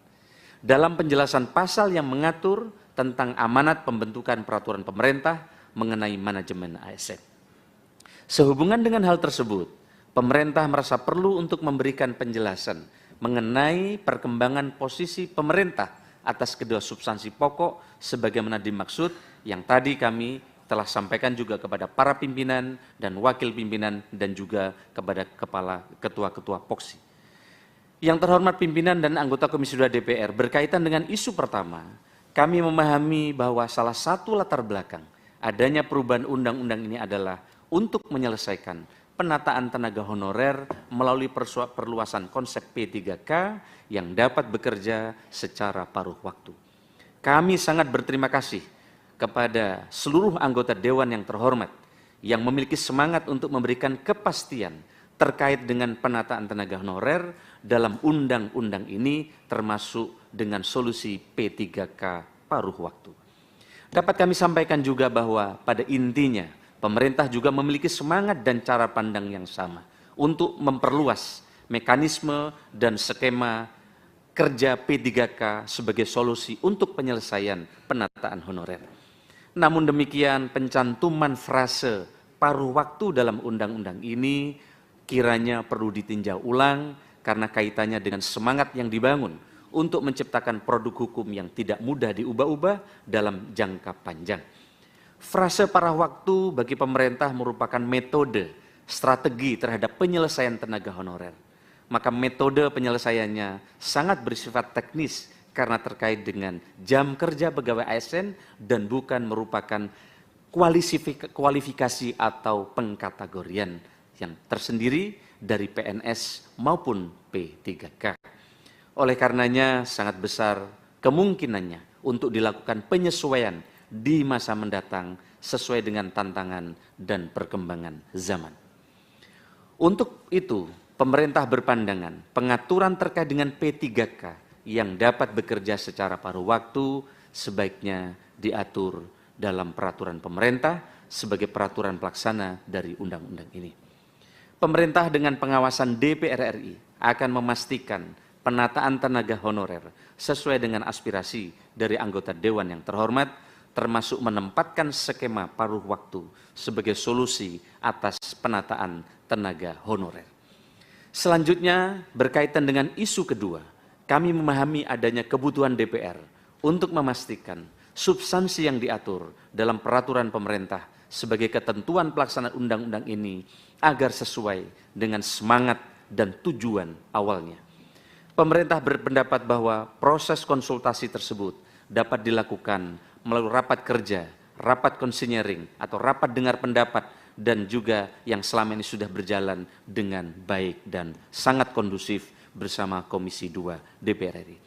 Dalam penjelasan pasal yang mengatur tentang amanat pembentukan peraturan pemerintah mengenai manajemen ASN. Sehubungan dengan hal tersebut, pemerintah merasa perlu untuk memberikan penjelasan mengenai perkembangan posisi pemerintah atas kedua substansi pokok sebagaimana dimaksud yang tadi kami telah sampaikan juga kepada para pimpinan dan wakil pimpinan dan juga kepada ketua-ketua Poksi. Yang terhormat pimpinan dan anggota Komisi 2 DPR, berkaitan dengan isu pertama, kami memahami bahwa salah satu latar belakang adanya perubahan undang-undang ini adalah untuk menyelesaikan penataan tenaga honorer melalui perluasan konsep P3K yang dapat bekerja secara paruh waktu. Kami sangat berterima kasih kepada seluruh anggota Dewan yang terhormat yang memiliki semangat untuk memberikan kepastian terkait dengan penataan tenaga honorer dalam undang-undang ini, termasuk dengan solusi P3K paruh waktu. Dapat kami sampaikan juga bahwa pada intinya pemerintah juga memiliki semangat dan cara pandang yang sama untuk memperluas mekanisme dan skema kerja P3K sebagai solusi untuk penyelesaian penataan honorer. Namun demikian, pencantuman frase paruh waktu dalam undang-undang ini kiranya perlu ditinjau ulang karena kaitannya dengan semangat yang dibangun untuk menciptakan produk hukum yang tidak mudah diubah-ubah dalam jangka panjang. Frase paruh waktu bagi pemerintah merupakan metode strategi terhadap penyelesaian tenaga honorer. Maka metode penyelesaiannya sangat bersifat teknis karena terkait dengan jam kerja pegawai ASN dan bukan merupakan kualifikasi atau pengkategorian yang tersendiri dari PNS maupun P3K. Oleh karenanya sangat besar kemungkinannya untuk dilakukan penyesuaian di masa mendatang sesuai dengan tantangan dan perkembangan zaman. Untuk itu, pemerintah berpandangan pengaturan terkait dengan P3K yang dapat bekerja secara paruh waktu sebaiknya diatur dalam peraturan pemerintah sebagai peraturan pelaksana dari undang-undang ini. Pemerintah dengan pengawasan DPR RI akan memastikan penataan tenaga honorer sesuai dengan aspirasi dari anggota Dewan yang terhormat, termasuk menempatkan skema paruh waktu sebagai solusi atas penataan tenaga honorer. Selanjutnya, berkaitan dengan isu kedua, kami memahami adanya kebutuhan DPR untuk memastikan substansi yang diatur dalam peraturan pemerintah sebagai ketentuan pelaksanaan undang-undang ini agar sesuai dengan semangat dan tujuan awalnya. Pemerintah berpendapat bahwa proses konsultasi tersebut dapat dilakukan melalui rapat kerja, rapat konsinyering, atau rapat dengar pendapat, dan juga yang selama ini sudah berjalan dengan baik dan sangat kondusif bersama Komisi 2 DPR RI.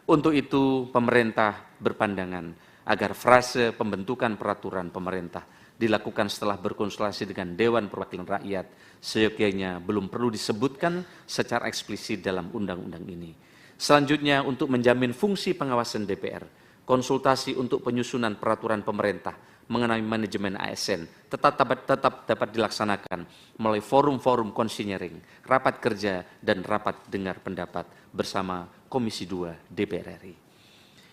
Untuk itu, pemerintah berpandangan agar frase pembentukan peraturan pemerintah dilakukan setelah berkonsultasi dengan Dewan Perwakilan Rakyat, seyogyanya belum perlu disebutkan secara eksplisit dalam undang-undang ini. Selanjutnya, untuk menjamin fungsi pengawasan DPR, konsultasi untuk penyusunan peraturan pemerintah mengenai manajemen ASN tetap dapat dilaksanakan melalui forum-forum konsinyering, rapat kerja, dan rapat dengar pendapat bersama Komisi 2 DPR RI.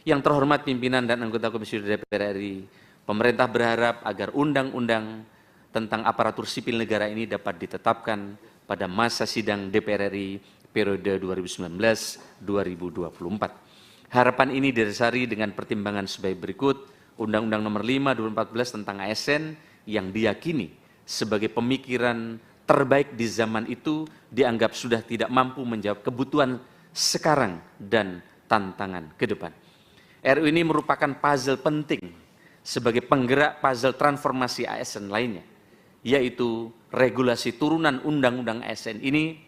Yang terhormat pimpinan dan anggota Komisi 2 DPR RI, pemerintah berharap agar undang-undang tentang aparatur sipil negara ini dapat ditetapkan pada masa sidang DPR RI periode 2019-2024. Harapan ini didasari dengan pertimbangan sebagai berikut. Undang-Undang Nomor 5 2014 tentang ASN yang diyakini sebagai pemikiran terbaik di zaman itu dianggap sudah tidak mampu menjawab kebutuhan sekarang dan tantangan ke depan. RU ini merupakan puzzle penting sebagai penggerak puzzle transformasi ASN lainnya, yaitu regulasi turunan Undang-Undang ASN ini,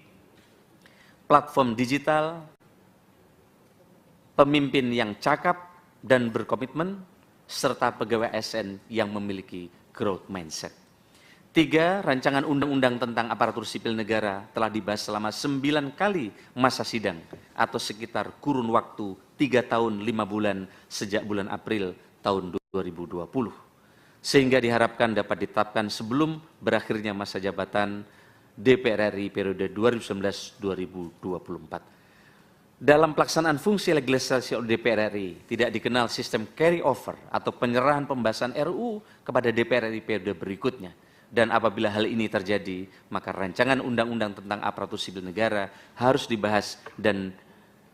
platform digital, pemimpin yang cakap dan berkomitmen, serta pegawai ASN yang memiliki growth mindset. 3. Rancangan undang-undang tentang aparatur sipil negara telah dibahas selama 9 kali masa sidang atau sekitar kurun waktu 3 tahun 5 bulan sejak bulan April tahun 2020. Sehingga diharapkan dapat ditetapkan sebelum berakhirnya masa jabatan DPR RI periode 2019-2024. Dalam pelaksanaan fungsi legislasi oleh DPR RI, tidak dikenal sistem carry over atau penyerahan pembahasan RUU kepada DPR RI periode berikutnya. Dan apabila hal ini terjadi, maka rancangan undang-undang tentang aparatur sipil negara harus dibahas dan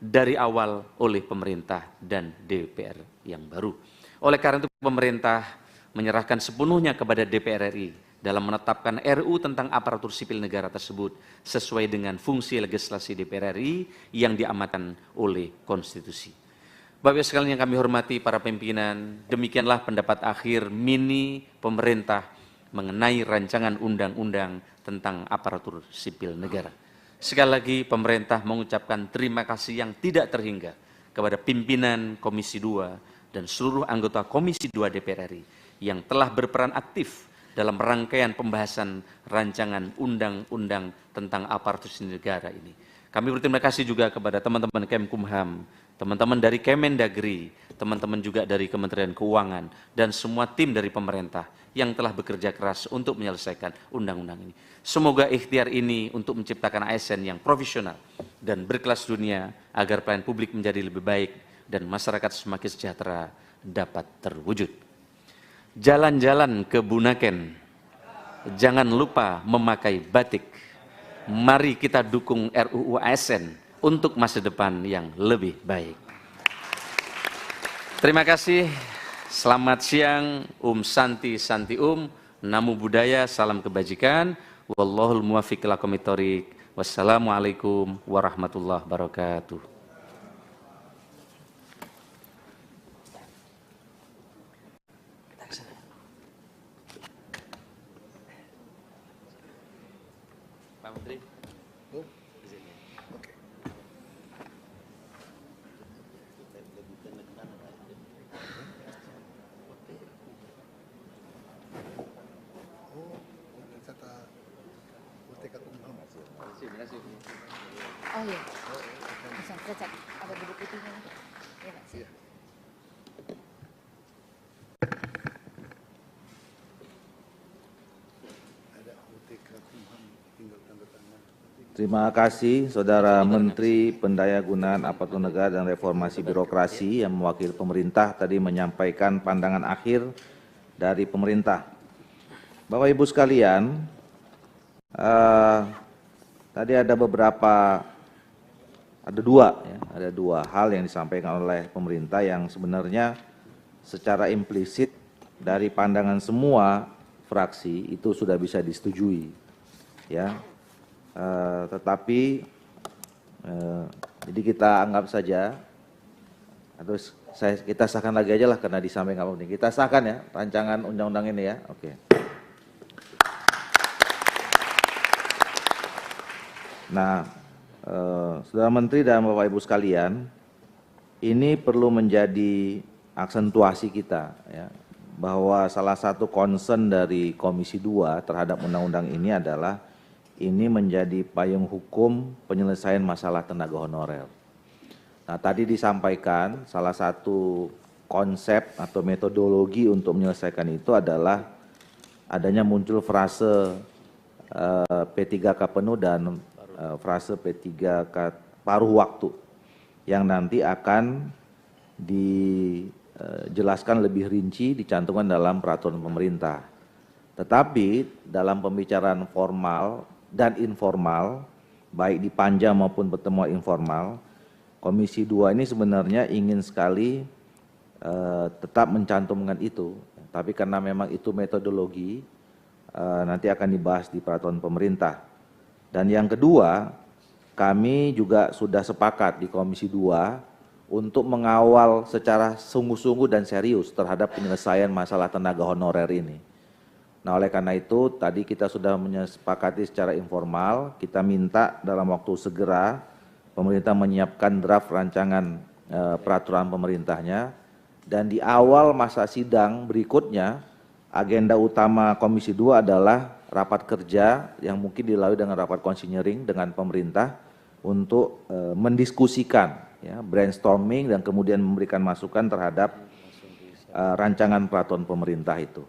dari awal oleh pemerintah dan DPR yang baru. Oleh karena itu, pemerintah menyerahkan sepenuhnya kepada DPR RI dalam menetapkan RUU tentang aparatur sipil negara tersebut sesuai dengan fungsi legislasi DPR RI yang diamanatkan oleh konstitusi. Bapak Ibu sekalian yang kami hormati para pimpinan, demikianlah pendapat akhir mini pemerintah mengenai rancangan undang-undang tentang aparatur sipil negara. Sekali lagi pemerintah mengucapkan terima kasih yang tidak terhingga kepada pimpinan Komisi 2 dan seluruh anggota Komisi 2 DPR RI yang telah berperan aktif dalam rangkaian pembahasan rancangan undang-undang tentang aparatur sipil negara ini. Kami berterima kasih juga kepada teman-teman Kemkumham, teman-teman dari Kemendagri, teman-teman juga dari Kementerian Keuangan, dan semua tim dari pemerintah yang telah bekerja keras untuk menyelesaikan undang-undang ini. Semoga ikhtiar ini untuk menciptakan ASN yang profesional dan berkelas dunia agar pelayanan publik menjadi lebih baik dan masyarakat semakin sejahtera dapat terwujud. Jalan-jalan ke Bunaken, jangan lupa memakai batik. Mari kita dukung RUU ASN untuk masa depan yang lebih baik. Terima kasih, selamat siang, Santi Santi Namo Buddhaya, salam kebajikan, wallahul muwaffiq ila aqwamit thoriq, wassalamualaikum warahmatullahi wabarakatuh. Pak Menteri. Oke. Kata UTK Kumham. Oh iya, bisa saya cek ada buku putihnya. Iya Pak. Iya. Ada UTK Kumham, tinggal tanda tangan. Terima kasih Saudara Menteri Pendayagunaan Aparatur Negara dan Reformasi Birokrasi yang mewakili pemerintah tadi menyampaikan pandangan akhir dari pemerintah. Bapak Ibu sekalian, tadi ada dua hal yang disampaikan oleh pemerintah yang sebenarnya secara implisit dari pandangan semua fraksi itu sudah bisa disetujui, ya. Tetapi jadi kita anggap saja, atau kita sahkan lagi aja lah karena disampaikan penting. Kita sahkan ya rancangan undang-undang ini ya, oke. Nah, Saudara Menteri dan Bapak Ibu sekalian, ini perlu menjadi aksentuasi kita ya, bahwa salah satu concern dari Komisi 2 terhadap undang-undang ini adalah ini menjadi payung hukum penyelesaian masalah tenaga honorer. Nah, tadi disampaikan salah satu konsep atau metodologi untuk menyelesaikan itu adalah adanya muncul frase P3K penuh dan frase P3K paruh waktu yang nanti akan dijelaskan lebih rinci, dicantumkan dalam peraturan pemerintah. Tetapi dalam pembicaraan formal dan informal, baik di panja maupun pertemuan informal, Komisi 2 ini sebenarnya ingin sekali tetap mencantumkan itu. Tapi karena memang itu metodologi, nanti akan dibahas di peraturan pemerintah. Dan yang kedua, kami juga sudah sepakat di Komisi 2 untuk mengawal secara sungguh-sungguh dan serius terhadap penyelesaian masalah tenaga honorer ini. Nah, oleh karena itu tadi kita sudah menyepakati secara informal, kita minta dalam waktu segera pemerintah menyiapkan draft rancangan peraturan pemerintahnya, dan di awal masa sidang berikutnya agenda utama Komisi 2 adalah rapat kerja yang mungkin dilalui dengan rapat konsinyering dengan pemerintah untuk mendiskusikan, ya, brainstorming dan kemudian memberikan masukan terhadap rancangan peraturan pemerintah itu.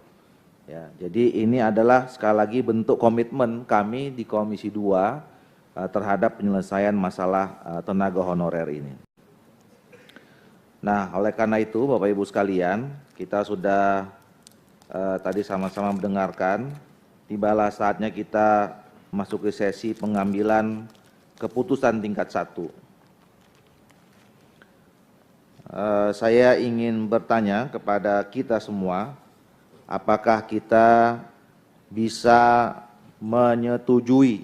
Ya, jadi ini adalah sekali lagi bentuk komitmen kami di Komisi 2 terhadap penyelesaian masalah tenaga honorer ini. Nah, oleh karena itu Bapak Ibu sekalian, kita sudah tadi sama-sama mendengarkan. Tibalah saatnya kita masuk ke sesi pengambilan keputusan tingkat 1. Saya ingin bertanya kepada kita semua, apakah kita bisa menyetujui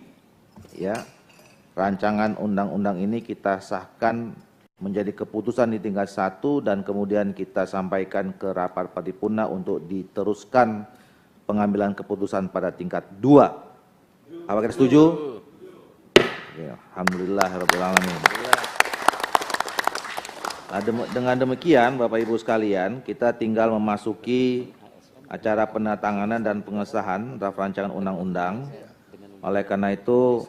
ya rancangan undang-undang ini kita sahkan menjadi keputusan di tingkat 1 dan kemudian kita sampaikan ke rapat paripurna untuk diteruskan pengambilan keputusan pada tingkat 2. Apakah kita setuju? Ya, alhamdulillah rabbil alamin. Nah, dengan demikian, Bapak Ibu sekalian, kita tinggal memasuki acara penandatanganan dan pengesahan draft rancangan undang-undang. Oleh karena itu,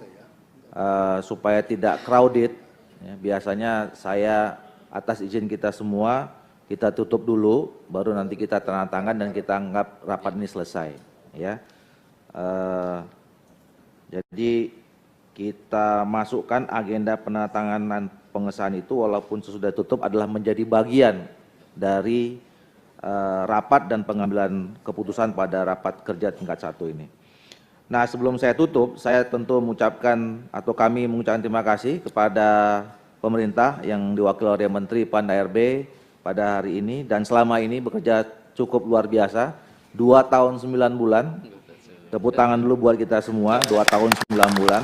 supaya tidak crowded, ya, biasanya saya atas izin kita semua, kita tutup dulu, baru nanti kita tanda tangan dan kita anggap rapat ini selesai. Ya. Jadi kita masukkan agenda penandatanganan pengesahan itu walaupun sesudah tutup adalah menjadi bagian dari rapat dan pengambilan keputusan pada rapat kerja tingkat 1 ini. Nah, sebelum saya tutup, saya tentu mengucapkan atau kami mengucapkan terima kasih kepada pemerintah yang diwakili oleh Menteri PAN RB pada hari ini dan selama ini bekerja cukup luar biasa, 2 tahun 9 bulan. Tepuk tangan dulu buat kita semua, 2 tahun 9 bulan.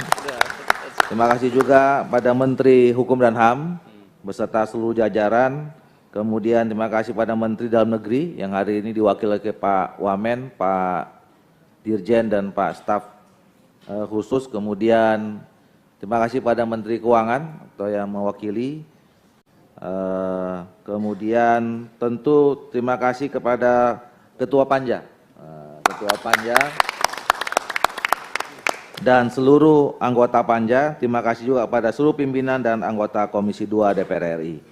Terima kasih juga pada Menteri Hukum dan HAM beserta seluruh jajaran. Kemudian terima kasih pada Menteri Dalam Negeri yang hari ini diwakili oleh Pak Wamen, Pak Dirjen dan Pak Staf khusus. Kemudian terima kasih pada Menteri Keuangan atau yang mewakili. Kemudian tentu terima kasih kepada Ketua Panja, dan seluruh anggota Panja. Terima kasih juga kepada seluruh pimpinan dan anggota Komisi 2 DPR RI.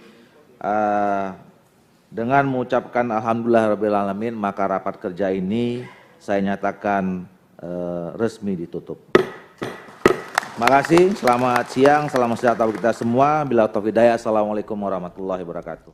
Dengan mengucapkan Alhamdulillahirabbil alamin, maka rapat kerja ini saya nyatakan resmi ditutup. Terima kasih, selamat siang, selamat sejahtera bagi kita semua. Bila taufiq hidayah, assalamualaikum warahmatullahi wabarakatuh.